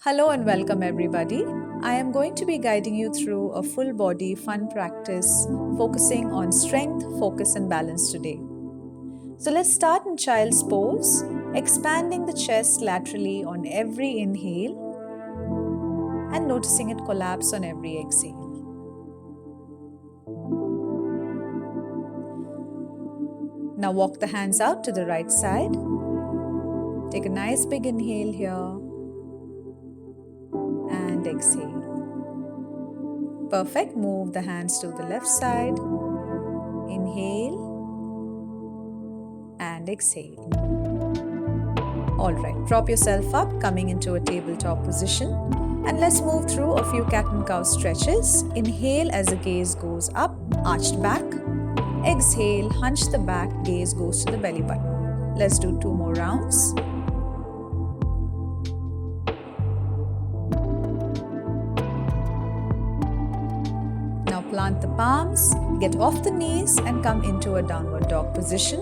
Hello and welcome everybody. I am going to be guiding you through a full body fun practice focusing on strength, focus and balance today. So let's start in child's pose, expanding the chest laterally on every inhale and noticing it collapse on every exhale. Now walk the hands out to the right side. Take a nice big inhale here and exhale. Perfect. Move the hands to the left side. Inhale and exhale. Alright, prop yourself up, coming into a tabletop position. And let's move through a few cat and cow stretches. Inhale as the gaze goes up, arched back. Exhale, hunch the back, gaze goes to the belly button. Let's do 2 more rounds. Now plant the palms, get off the knees and come into a downward dog position.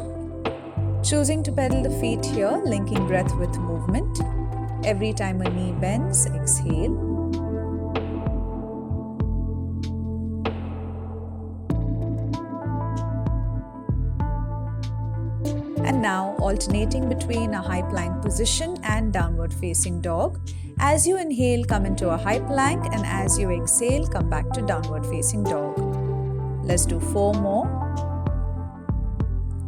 Choosing to pedal the feet here, linking breath with movement. Every time a knee bends, exhale. And now alternating between a high plank position and downward facing dog. As you inhale, come into a high plank, and as you exhale, come back to downward facing dog. Let's do 4 more.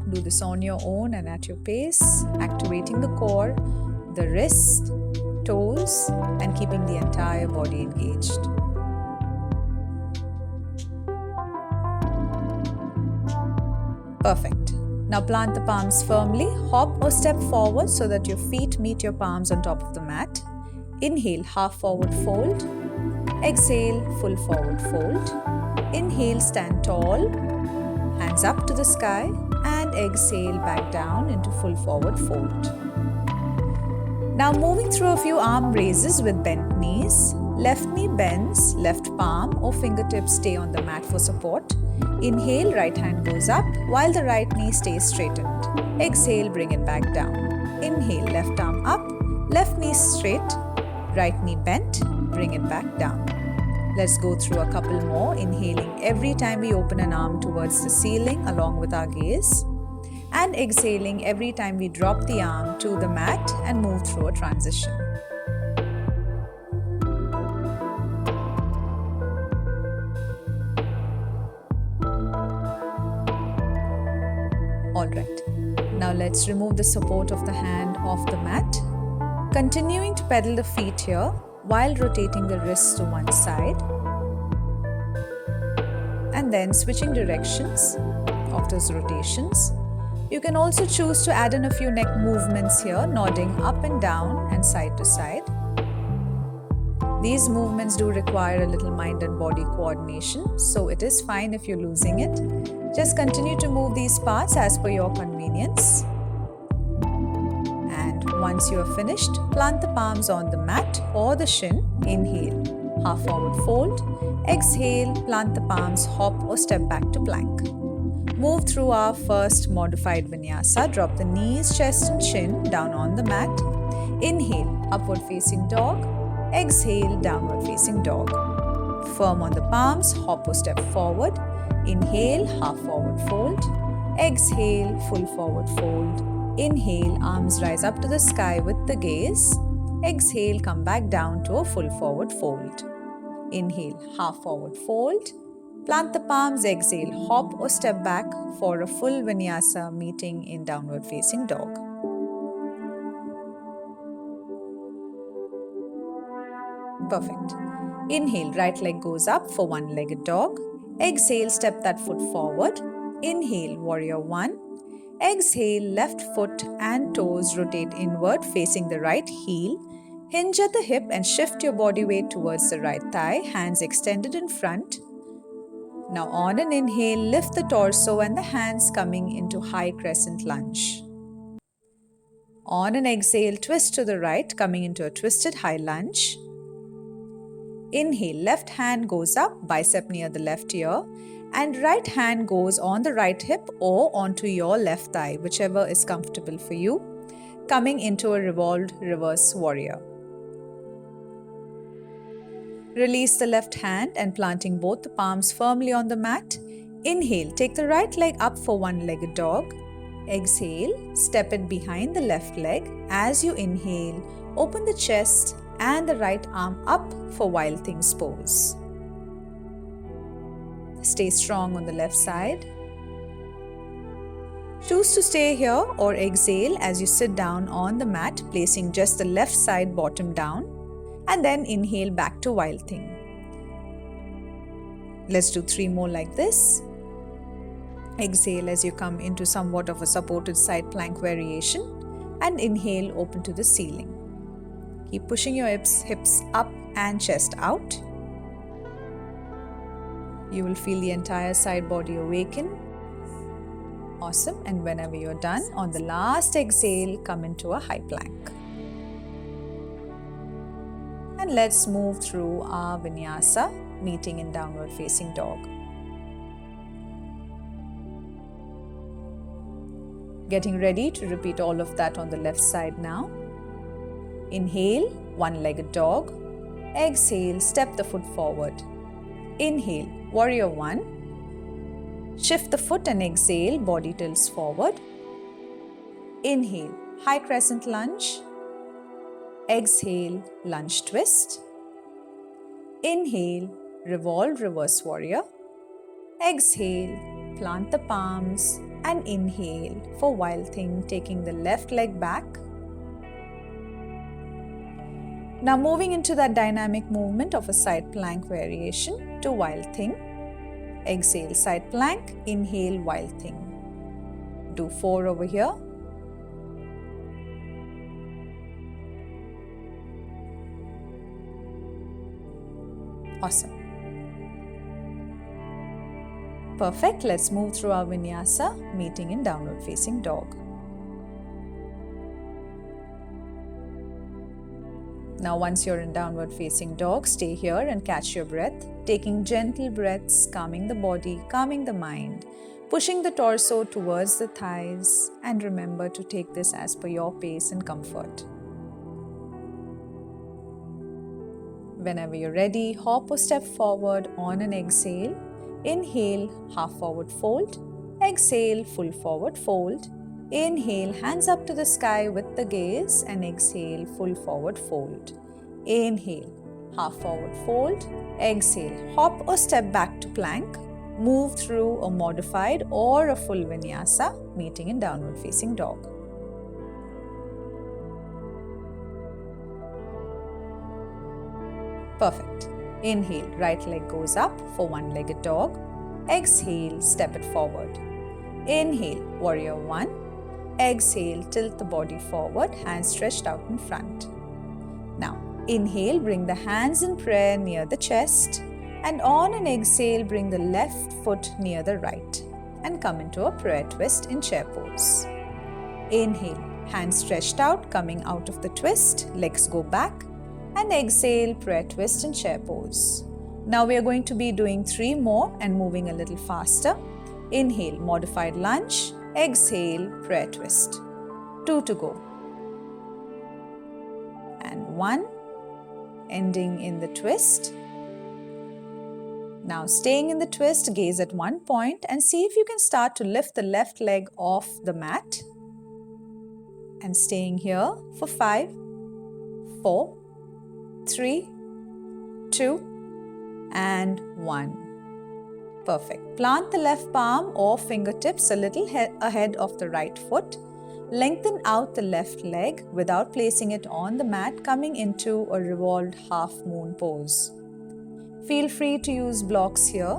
Do this on your own and at your pace, activating the core, the wrist, toes, and keeping the entire body engaged. Perfect. Now plant the palms firmly, hop or step forward so that your feet meet your palms on top of the mat. Inhale, half forward fold. Exhale, full forward fold. Inhale, stand tall, hands up to the sky, and exhale back down into full forward fold. Now moving through a few arm raises with bent knees. Left knee bends, left palm or fingertips stay on the mat for support. Inhale, right hand goes up while the right knee stays straightened. Exhale, bring it back down. Inhale, left arm up, left knee straight, right knee bent, bring it back down. Let's go through a couple more, inhaling every time we open an arm towards the ceiling along with our gaze, and exhaling every time we drop the arm to the mat and move through a transition. Alright, now let's remove the support of the hand off the mat. Continuing to pedal the feet here while rotating the wrists to one side. And then switching directions of those rotations. You can also choose to add in a few neck movements here, nodding up and down and side to side. These movements do require a little mind and body coordination, so it is fine if you're losing it. Just continue to move these parts as per your convenience. And once you are finished, plant the palms on the mat or the shin. Inhale, half forward fold. Exhale, plant the palms, hop or step back to plank. Move through our first modified vinyasa. Drop the knees, chest and chin down on the mat. Inhale, upward facing dog. Exhale, downward facing dog. Firm on the palms, hop or step forward. Inhale, half forward fold. Exhale, full forward fold. Inhale, arms rise up to the sky with the gaze. Exhale, come back down to a full forward fold. Inhale, half forward fold. Plant the palms, exhale, hop or step back for a full vinyasa meeting in downward facing dog. Perfect. Inhale, right leg goes up for one-legged dog. Exhale, step that foot forward. Inhale, warrior 1. Exhale, left foot and toes rotate inward facing the right heel. Hinge at the hip and shift your body weight towards the right thigh, hands extended in front. Now on an inhale, lift the torso and the hands coming into high crescent lunge. On an exhale, twist to the right, coming into a twisted high lunge. Inhale, left hand goes up, bicep near the left ear, and right hand goes on the right hip or onto your left thigh, whichever is comfortable for you, coming into a revolved reverse warrior. Release the left hand and planting both the palms firmly on the mat. Inhale, take the right leg up for one-legged dog. Exhale, step it behind the left leg. As you inhale, open the chest and the right arm up for Wild Things pose. Stay strong on the left side. Choose to stay here or exhale as you sit down on the mat, placing just the left side bottom down, and then inhale back to Wild Thing. Let's do 3 more like this. Exhale as you come into somewhat of a supported side plank variation, and inhale, open to the ceiling. Keep pushing your hips up and chest out. You will feel the entire side body awaken. Awesome. And whenever you're done, on the last exhale, come into a high plank. And let's move through our vinyasa, meeting in downward facing dog. Getting ready to repeat all of that on the left side now. Inhale, one-legged dog. Exhale, step the foot forward. Inhale, warrior one. Shift the foot and exhale, body tilts forward. Inhale, high crescent lunge. Exhale, lunge twist. Inhale, revolve reverse warrior. Exhale, plant the palms and inhale for Wild Thing, taking the left leg back. Now moving into that dynamic movement of a side plank variation to Wild Thing. Exhale, side plank, inhale, Wild Thing. Do 4 over here. Awesome. Perfect. Let's move through our vinyasa, meeting in downward facing dog. Now once you're in downward facing dog, stay here and catch your breath, taking gentle breaths, calming the body, calming the mind, pushing the torso towards the thighs, and remember to take this as per your pace and comfort. Whenever you're ready, hop or step forward on an exhale. Inhale, half forward fold. Exhale, full forward fold. Inhale, hands up to the sky with the gaze, and exhale, full forward fold. Inhale, half forward fold. Exhale, hop or step back to plank. Move through a modified or a full vinyasa, meeting in downward facing dog. Perfect. Inhale, right leg goes up for one-legged dog. Exhale, step it forward. Inhale, warrior one. Exhale, tilt the body forward, hands stretched out in front. Now, inhale, bring the hands in prayer near the chest. And on an exhale, bring the left foot near the right. And come into a prayer twist in chair pose. Inhale, hands stretched out, coming out of the twist. Legs go back. And exhale, prayer twist and chair pose. Now we are going to be doing 3 more and moving a little faster. Inhale, modified lunge. Exhale, prayer twist. 2 to go. And 1, ending in the twist. Now staying in the twist, gaze at one point and see if you can start to lift the left leg off the mat. And staying here for 5, 4, 3, 2, and 1. Perfect. Plant the left palm or fingertips a little ahead of the right foot. Lengthen out the left leg without placing it on the mat, coming into a revolved half moon pose. Feel free to use blocks here.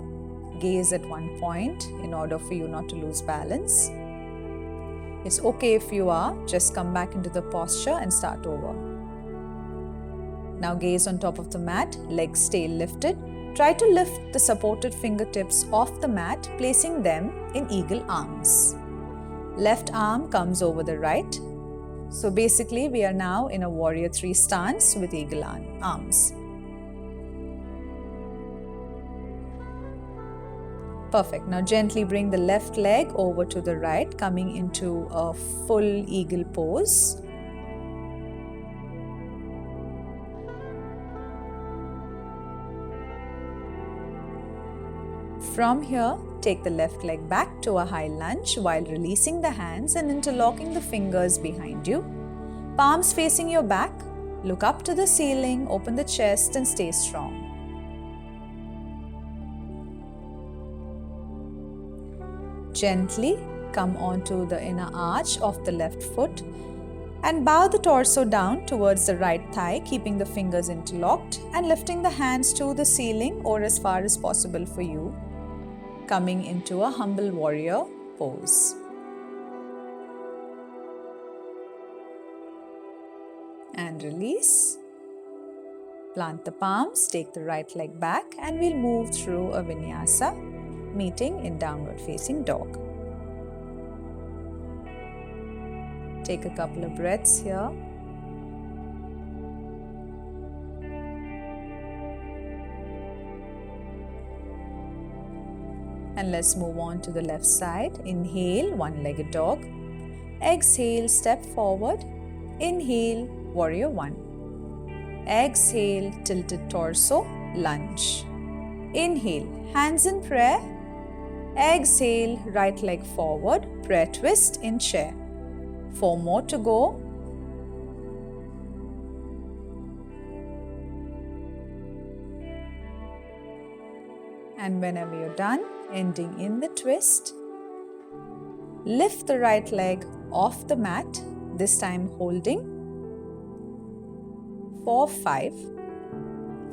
Gaze at one point in order for you not to lose balance. It's okay if you are. Just come back into the posture and start over. Now gaze on top of the mat, legs stay lifted. Try to lift the supported fingertips off the mat, placing them in eagle arms. Left arm comes over the right. So basically we are now in a warrior 3 stance with eagle arms. Perfect. Now gently bring the left leg over to the right, coming into a full eagle pose. From here, take the left leg back to a high lunge while releasing the hands and interlocking the fingers behind you. Palms facing your back. Look up to the ceiling, open the chest and stay strong. Gently come onto the inner arch of the left foot and bow the torso down towards the right thigh, keeping the fingers interlocked and lifting the hands to the ceiling or as far as possible for you, coming into a humble warrior pose. And release. Plant the palms, take the right leg back, and we'll move through a vinyasa, meeting in downward facing dog. Take a couple of breaths here. And let's move on to the left side. Inhale, one-legged dog. Exhale, step forward. Inhale, warrior one. Exhale, tilted torso, lunge. Inhale, hands in prayer. Exhale, right leg forward, prayer twist in chair. 4 more to go. And whenever you're done, ending in the twist, lift the right leg off the mat, this time holding 4, 5,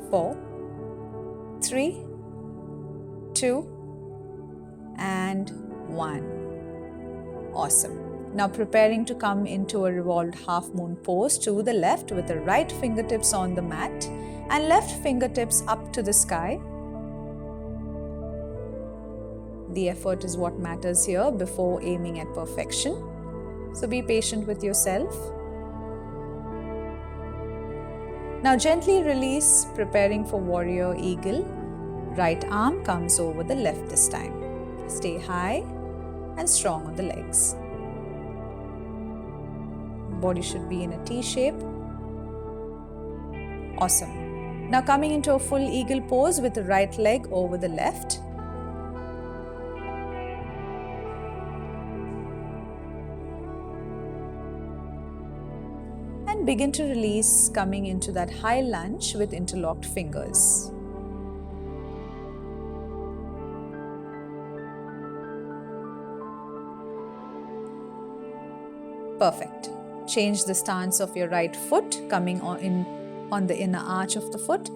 4, 3, 2, and 1. Awesome. Now preparing to come into a revolved half moon pose to the left with the right fingertips on the mat and left fingertips up to the sky. The effort is what matters here before aiming at perfection. So be patient with yourself. Now gently release, preparing for warrior eagle. Right arm comes over the left this time. Stay high and strong on the legs. Body should be in a T shape. Awesome. Now coming into a full eagle pose with the right leg over the left. And begin to release, coming into that high lunge with interlocked fingers. Perfect. Change the stance of your right foot, coming on the inner arch of the foot,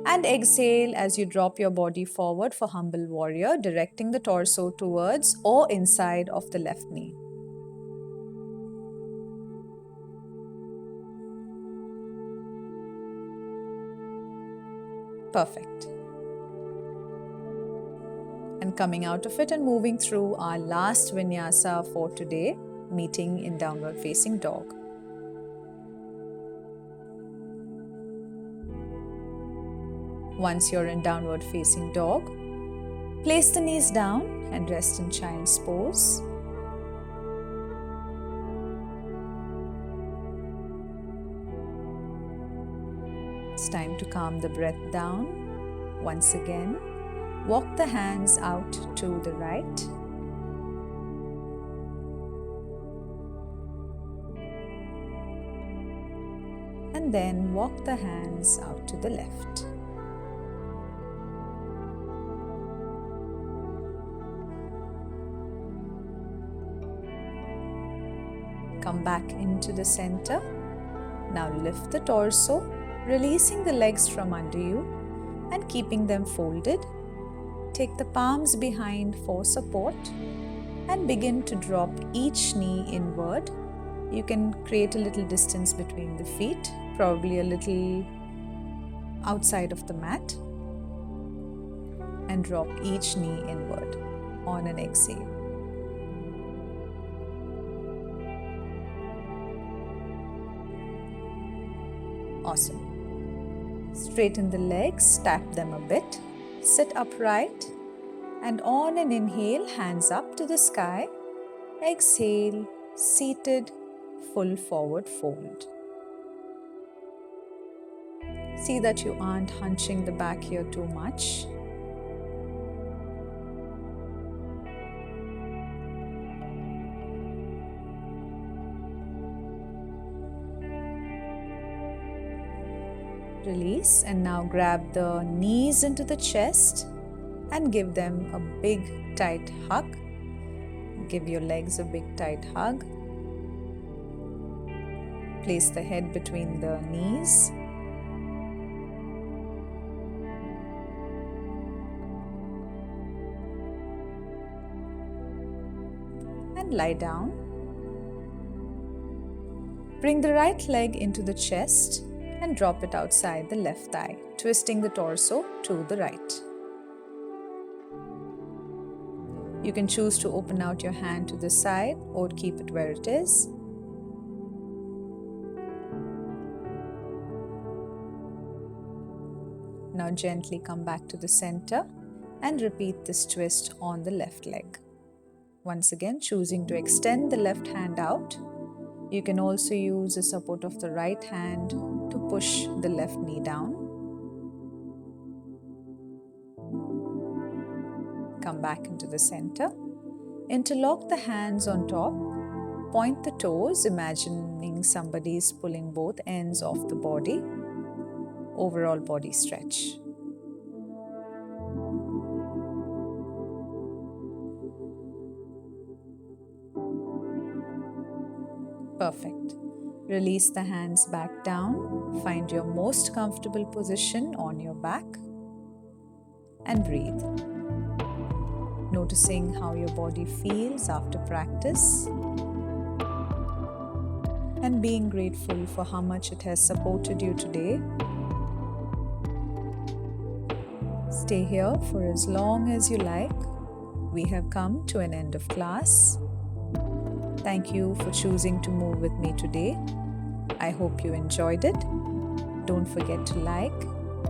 and exhale as you drop your body forward for humble warrior, directing the torso towards or inside of the left knee. Perfect. And coming out of it and moving through our last vinyasa for today, meeting in downward facing dog. Once you're in downward facing dog, place the knees down and rest in child's pose. It's time to calm the breath down. Once again, walk the hands out to the right. And then walk the hands out to the left. Come back into the center. Now lift the torso, releasing the legs from under you and keeping them folded. Take the palms behind for support and begin to drop each knee inward. You can create a little distance between the feet, probably a little outside of the mat, and drop each knee inward on an exhale. Awesome. Straighten the legs, tap them a bit, sit upright, and on an inhale, hands up to the sky. Exhale, seated, full forward fold. See that you aren't hunching the back here too much. Release, and now grab the knees into the chest and give them a big tight hug. Give your legs a big tight hug. Place the head between the knees. And lie down. Bring the right leg into the chest and drop it outside the left thigh, twisting the torso to the right. You can choose to open out your hand to the side or keep it where it is. Now gently come back to the center and repeat this twist on the left leg. Once again, choosing to extend the left hand out. You can also use the support of the right hand to push the left knee down. Come back into the center. Interlock the hands on top. Point the toes, imagining somebody is pulling both ends of the body. Overall body stretch. Perfect. Release the hands back down. Find your most comfortable position on your back and breathe. Noticing how your body feels after practice and being grateful for how much it has supported you today. Stay here for as long as you like. We have come to an end of class. Thank you for choosing to move with me today. I hope you enjoyed it. Don't forget to like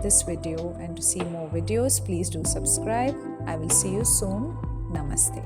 this video, and to see more videos, please do subscribe. I will see you soon. Namaste.